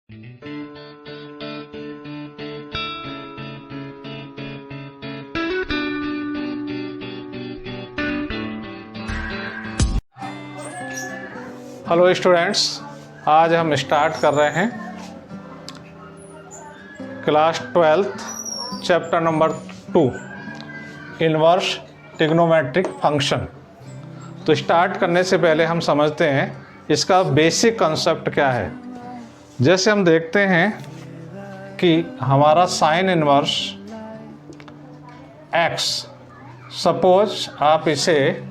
Hello students, आज हम start कर रहे हैं class 12th chapter number 2 inverse trigonometric function. तो स्टार्ट करने से पहले हम समझते हैं इसका बेसिक कंसेप्ट क्या है। जैसे हम देखते हैं कि हमारा साइन इनवर्स x, सपोज आप इसे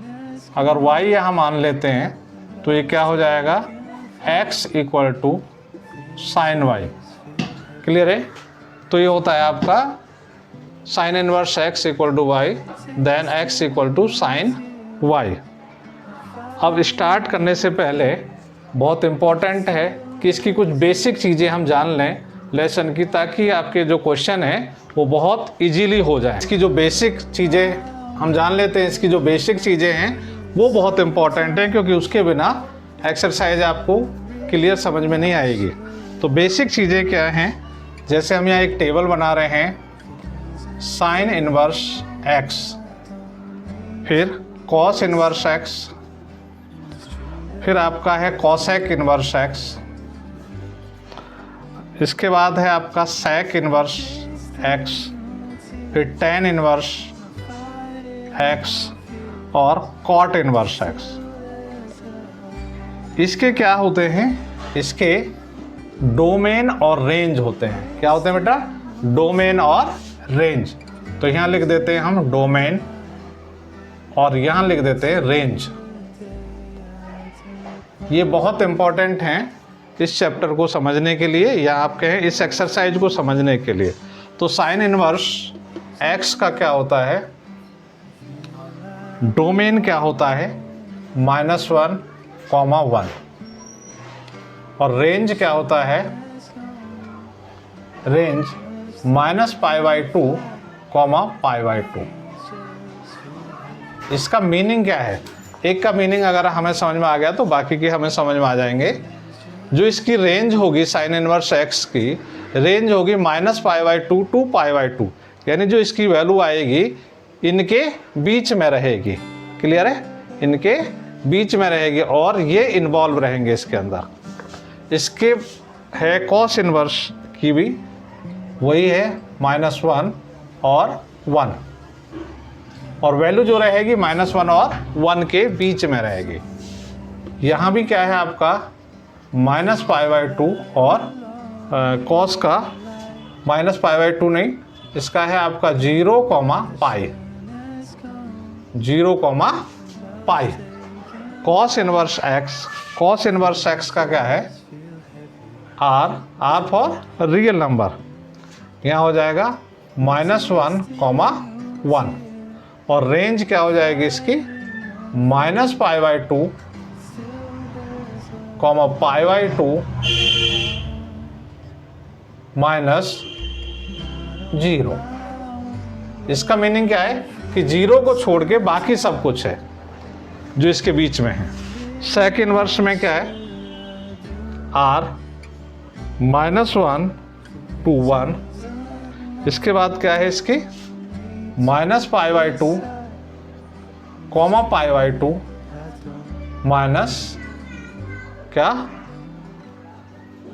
अगर y यहाँ मान लेते हैं तो ये क्या हो जाएगा, x equal to sine y. Clear है? तो ये होता है आपका sine inverse x equal to y, then x equal to sine y. अब स्टार्ट करने से पहले बहुत इम्पोर्टेंट है कि इसकी कुछ बेसिक चीज़ें हम जान लें लेसन की, ताकि आपके जो क्वेश्चन है वो बहुत इजीली हो जाए। इसकी जो बेसिक चीज़ें हम जान लेते हैं, इसकी जो बेसिक चीज़ें हैं वो बहुत इम्पॉर्टेंट है, क्योंकि उसके बिना एक्सरसाइज आपको क्लियर समझ में नहीं आएगी। तो बेसिक चीज़ें क्या हैं, जैसे हम यहाँ एक टेबल बना रहे हैं, साइन इनवर्स x, फिर कॉस इनवर्स x, फिर आपका है कॉसेक इनवर्स x, इसके बाद है आपका सेक इनवर्स x, फिर टेन इनवर्स x और कॉट इनवर्स x। इसके क्या होते हैं, इसके डोमेन और रेंज होते हैं। क्या होते हैं बेटा? डोमेन और रेंज। तो यहाँ लिख देते हैं हम डोमेन और यहाँ लिख देते हैं रेंज। ये बहुत इंपॉर्टेंट हैं इस चैप्टर को समझने के लिए, या आप कहें इस एक्सरसाइज को समझने के लिए। तो साइन इनवर्स x का क्या होता है, डोमेन क्या होता है -1, 1, और रेंज क्या होता है, रेंज -π/2, π/2। इसका मीनिंग क्या है? एक का मीनिंग अगर हमें समझ में आ गया तो बाकी के हमें समझ में आ जाएंगे। जो इसकी रेंज होगी साइन इनवर्स x की रेंज होगी -π/2 टू π/2, यानी जो इसकी वैल्यू आएगी इनके बीच में रहेगी। क्लियर है? इनके बीच में रहेगी और ये इन्वॉल्व रहेंगे इसके अंदर। इसके है कॉस इनवर्स की भी वही है -1 और 1, और वैल्यू जो रहेगी -1 और 1 के बीच में रहेगी। यहाँ भी क्या है आपका -π/2 और कॉस का -π/2 नहीं, इसका है आपका 0, π, 0, π। Cos inverse x, cos inverse x का क्या है, r फॉर रियल नंबर। यहाँ हो जाएगा -1, 1, और रेंज क्या हो जाएगी इसकी -π/2, π/2 -0। इसका मीनिंग क्या है कि 0 को छोड़ के बाकी सब कुछ है जो इसके बीच में है। सेक इनवर्स में क्या है, r -1 to 1, इसके बाद क्या है इसकी -π/2, π/2 माइनस क्या,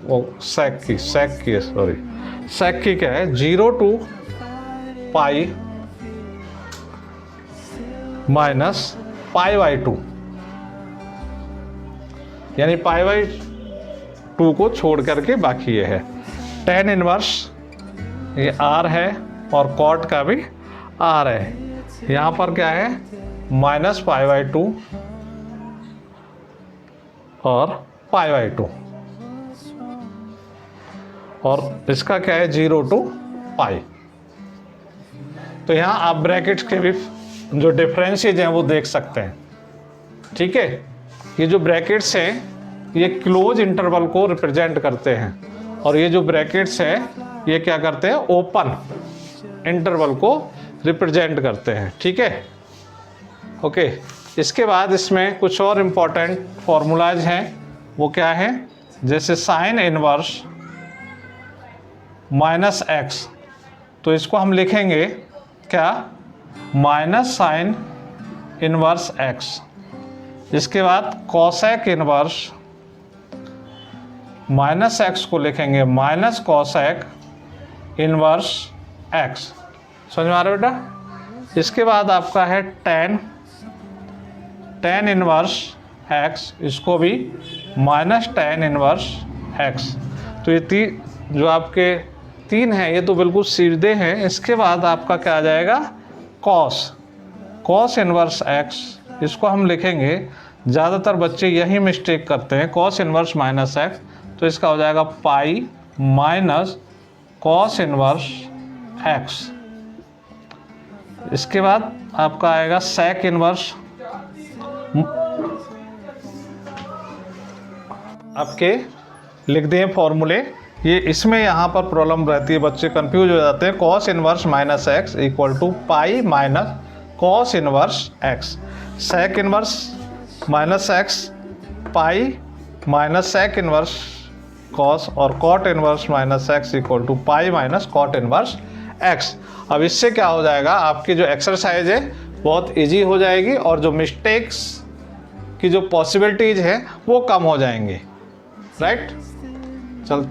वो सेक की सेक की क्या है 0 to π -π/2, यानी π/2 को छोड़ करके बाकी ये है। टेन इनवर्स ये r है और कॉट का भी r है। यहाँ पर क्या है -π/2 और π/2, और इसका क्या है 0 to π। तो यहाँ आप ब्रैकेट्स के भी जो डिफरेंसेज हैं वो देख सकते हैं। ठीक है, ये जो ब्रैकेट्स हैं ये क्लोज इंटरवल को रिप्रेजेंट करते हैं, और ये जो ब्रैकेट्स हैं ये क्या करते हैं, ओपन इंटरवल को रिप्रेजेंट करते हैं। ठीक है, ओके। इसके बाद इसमें कुछ और इम्पोर्टेंट फॉर्मूलाज हैं, वो क्या है, जैसे साइन इनवर्स माइनस एक्स, तो इसको हम लिखेंगे क्या, माइनस साइन इनवर्स एक्स। इसके बाद कॉसेक इनवर्स माइनस एक्स को लिखेंगे माइनस कॉसेक इनवर्स एक्स। समझ में आ रहा है बेटा। इसके बाद आपका है टेन इनवर्स एक्स, इसको भी माइनस टेन इनवर्स एक्स। तो ये जो आपके तीन हैं ये तो बिल्कुल सीधे हैं। इसके बाद आपका क्या आ जाएगा, कॉस इनवर्स एक्स, इसको हम लिखेंगे, ज़्यादातर बच्चे यही मिस्टेक करते हैं, कॉस इनवर्स माइनस एक्स, तो इसका हो जाएगा पाई माइनस कॉस इनवर्स एक्स। इसके बाद आपका आएगा सेक इनवर्स, आपके लिख दिए फॉर्मूले, ये इसमें यहाँ पर प्रॉब्लम रहती है, बच्चे कंफ्यूज हो जाते हैं। Cos inverse minus x equal to pi minus cos inverse x, sec inverse minus x pi minus sec inverse cos, और cot inverse minus x equal to pi minus cot inverse x. अब इससे क्या हो जाएगा, आपकी जो exercise है बहुत इजी हो जाएगी और जो मिस्टेक्स की जो पॉसिबिलिटीज है वो कम हो जाएंगी, राइट। चल